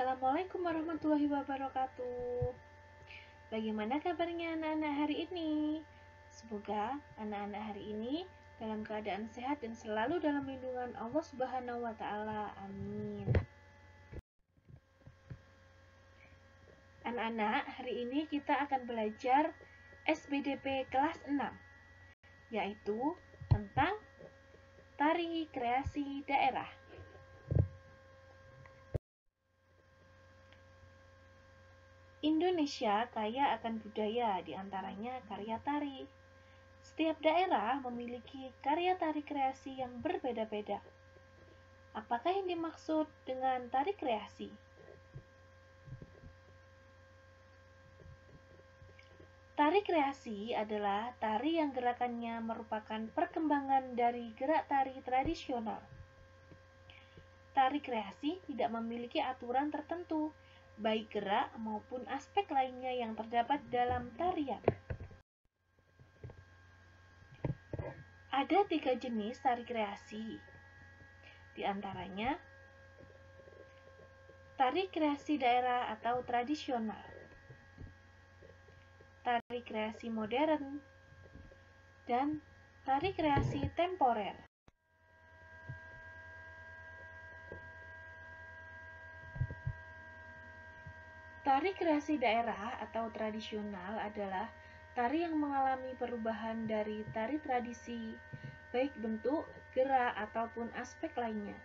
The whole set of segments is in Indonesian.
Assalamualaikum warahmatullahi wabarakatuh. Bagaimana kabarnya anak-anak hari ini? Semoga anak-anak hari ini dalam keadaan sehat dan selalu dalam lindungan Allah Subhanahu wa Ta'ala. Amin. Anak-anak, hari ini kita akan belajar SBDP kelas 6, yaitu tentang tari kreasi daerah. Indonesia kaya akan budaya, diantaranya karya tari. Setiap daerah memiliki karya tari kreasi yang berbeda-beda. Apakah yang dimaksud dengan tari kreasi? Tari kreasi adalah tari yang gerakannya merupakan perkembangan dari gerak tari tradisional. Tari kreasi tidak memiliki aturan tertentu, baik gerak maupun aspek lainnya yang terdapat dalam tarian. Ada 3 jenis tari kreasi, di antaranya tari kreasi daerah atau tradisional, tari kreasi modern, dan tari kreasi temporer. Tari kreasi daerah atau tradisional adalah tari yang mengalami perubahan dari tari tradisi, baik bentuk, gerak, ataupun aspek lainnya,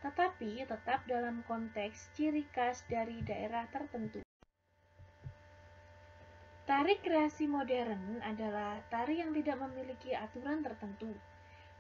tetapi tetap dalam konteks ciri khas dari daerah tertentu. Tari kreasi modern adalah tari yang tidak memiliki aturan tertentu,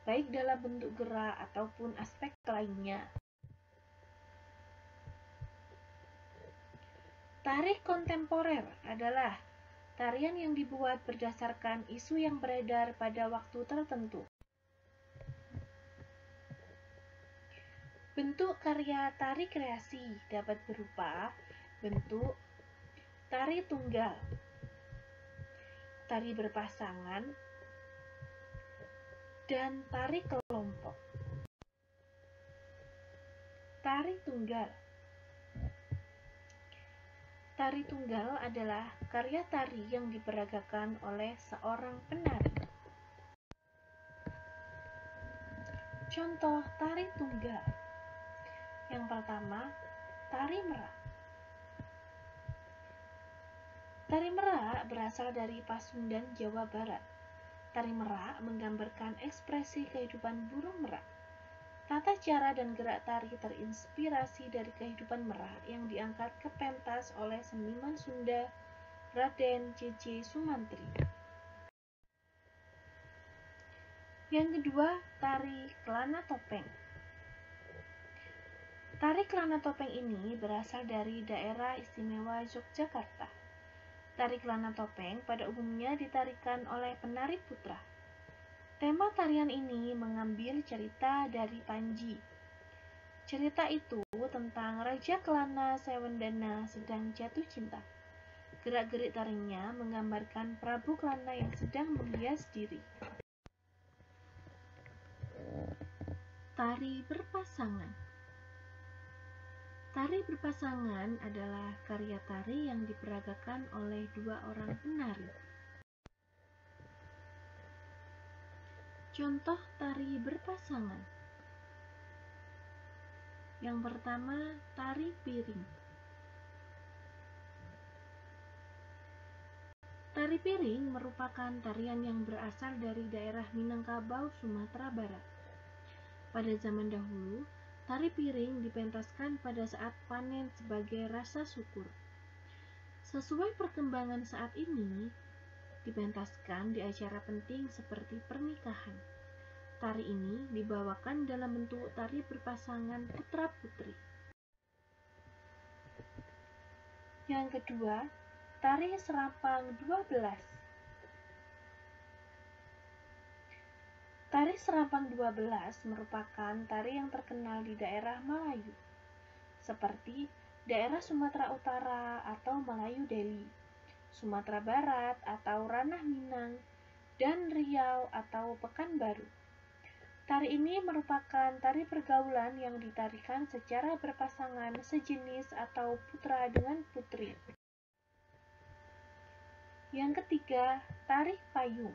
baik dalam bentuk gerak ataupun aspek lainnya. Tari kontemporer adalah tarian yang dibuat berdasarkan isu yang beredar pada waktu tertentu. Bentuk karya tari kreasi dapat berupa bentuk tari tunggal, tari berpasangan, dan tari kelompok. Tari tunggal. Tari tunggal adalah karya tari yang diperagakan oleh seorang penari. Contoh tari tunggal. Yang pertama, tari merak. Tari merak berasal dari Pasundan, Jawa Barat. Tari merak menggambarkan ekspresi kehidupan burung merak. Tata cara dan gerak tari terinspirasi dari kehidupan merak yang diangkat ke pentas oleh seniman Sunda Raden J.J. Sumantri. Yang kedua, tari kelana topeng. Tari kelana topeng ini berasal dari daerah istimewa Yogyakarta. Tari kelana topeng pada umumnya ditarikan oleh penari putra. Tema tarian ini mengambil cerita dari Panji. Cerita itu tentang Raja Kelana Sewendana sedang jatuh cinta. Gerak-gerik tarinya menggambarkan Prabu Kelana yang sedang menghias diri. Tari berpasangan. Tari berpasangan adalah karya tari yang diperagakan oleh 2 orang penari. Contoh tari berpasangan. Yang pertama, tari piring. Tari piring merupakan tarian yang berasal dari daerah Minangkabau, Sumatera Barat. Pada zaman dahulu, tari piring dipentaskan pada saat panen sebagai rasa syukur. Sesuai perkembangan saat ini, dipentaskan di acara penting seperti pernikahan. Tari ini dibawakan dalam bentuk tari berpasangan putra-putri. Yang kedua, tari serampang 12. Tari serampang 12 merupakan tari yang terkenal di daerah Melayu, seperti daerah Sumatera Utara atau Melayu Deli, Sumatera Barat atau Ranah Minang, dan Riau atau Pekanbaru. Tari ini merupakan tari pergaulan yang ditarikan secara berpasangan sejenis atau putra dengan putri. Yang ketiga, tari payung.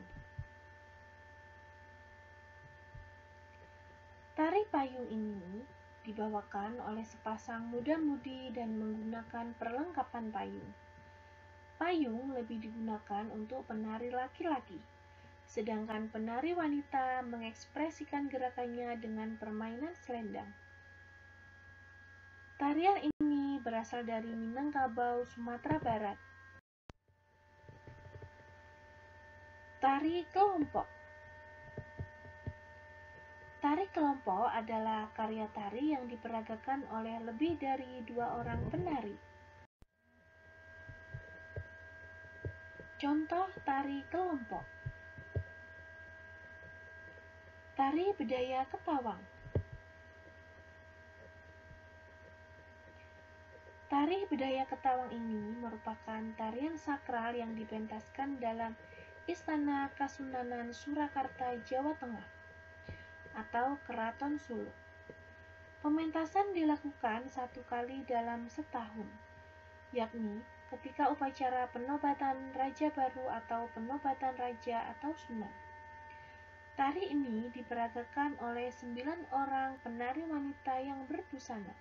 Tari payung ini dibawakan oleh sepasang muda-mudi dan menggunakan perlengkapan payung. Payung lebih digunakan untuk penari laki-laki, sedangkan penari wanita mengekspresikan gerakannya dengan permainan selendang. Tarian ini berasal dari Minangkabau, Sumatera Barat. Tari kelompok. Tari kelompok adalah karya tari yang diperagakan oleh lebih dari 2 orang penari. Contoh tari kelompok: Tari Bedaya Ketawang. Tari Bedaya Ketawang ini merupakan tarian sakral yang dipentaskan dalam Istana Kasunanan Surakarta, Jawa Tengah, atau Keraton Solo. Pementasan dilakukan 1 kali dalam setahun, yakni ketika upacara penobatan Raja Baru atau penobatan Raja atau Sunan. Tari ini diperagakan oleh 9 orang penari wanita yang berbusana,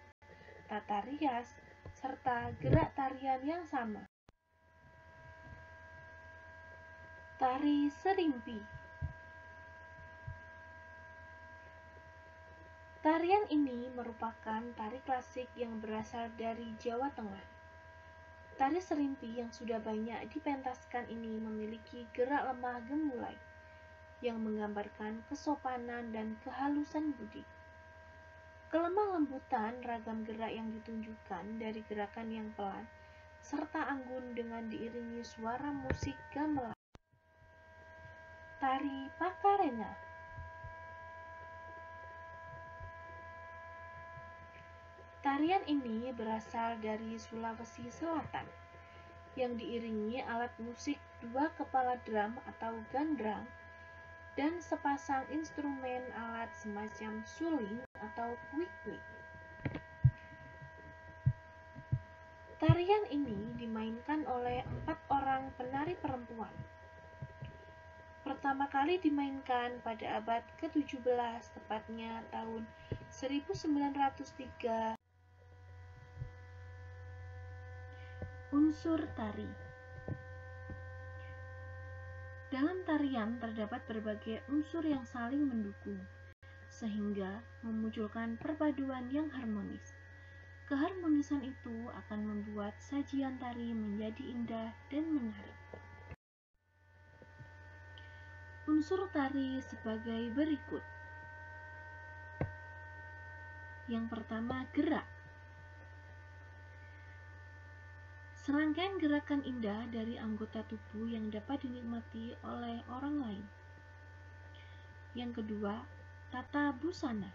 tata rias, serta gerak tarian yang sama. Tari Serimpi. Tarian ini merupakan tari klasik yang berasal dari Jawa Tengah. Tari serimpi yang sudah banyak dipentaskan ini memiliki gerak lemah gemulai yang menggambarkan kesopanan dan kehalusan budi. Kelemah lembutan ragam gerak yang ditunjukkan dari gerakan yang pelan serta anggun dengan diiringi suara musik gamelan. Tari Pakarena. Tarian ini berasal dari Sulawesi Selatan yang diiringi alat musik 2 kepala drum atau gandrang dan sepasang instrumen alat semacam suling atau kuik-kuik. Tarian ini dimainkan oleh 4 orang penari perempuan. Pertama kali dimainkan pada abad ke-17, tepatnya tahun 1903. Unsur tari. Dalam tarian terdapat berbagai unsur yang saling mendukung, sehingga memunculkan perpaduan yang harmonis. Keharmonisan itu akan membuat sajian tari menjadi indah dan menarik. Unsur tari sebagai berikut. Yang pertama, gerak. Serangkaian gerakan indah dari anggota tubuh yang dapat dinikmati oleh orang lain. Yang kedua, tata busana.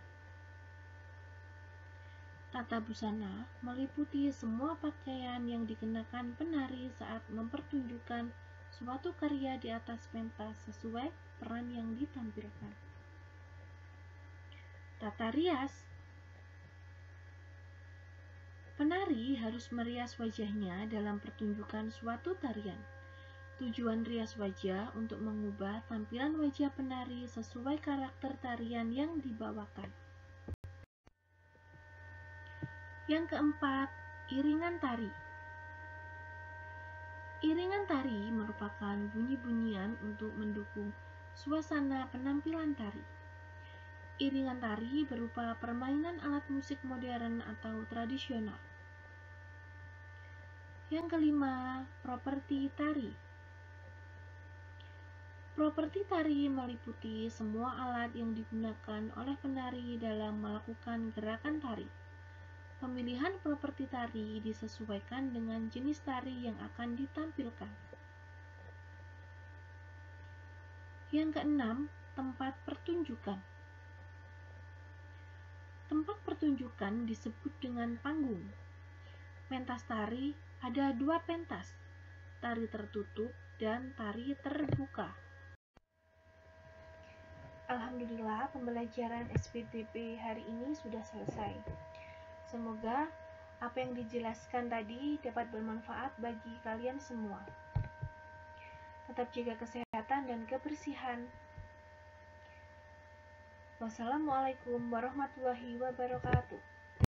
Tata busana meliputi semua pakaian yang dikenakan penari saat mempertunjukkan suatu karya di atas pentas sesuai peran yang ditampilkan. Tata rias. Penari harus merias wajahnya dalam pertunjukan suatu tarian. Tujuan rias wajah untuk mengubah tampilan wajah penari sesuai karakter tarian yang dibawakan. Yang keempat, iringan tari. Iringan tari merupakan bunyi-bunyian untuk mendukung suasana penampilan tari. Iringan tari berupa permainan alat musik modern atau tradisional. Yang kelima, properti tari. Properti tari meliputi semua alat yang digunakan oleh penari dalam melakukan gerakan tari. Pemilihan properti tari disesuaikan dengan jenis tari yang akan ditampilkan. Yang keenam, tempat pertunjukan. Tempat pertunjukan disebut dengan panggung. Pentas tari ada 2 pentas, tari tertutup dan tari terbuka. Alhamdulillah, pembelajaran SPDP hari ini sudah selesai. Semoga apa yang dijelaskan tadi dapat bermanfaat bagi kalian semua. Tetap jaga kesehatan dan kebersihan. Wassalamualaikum warahmatullahi wabarakatuh.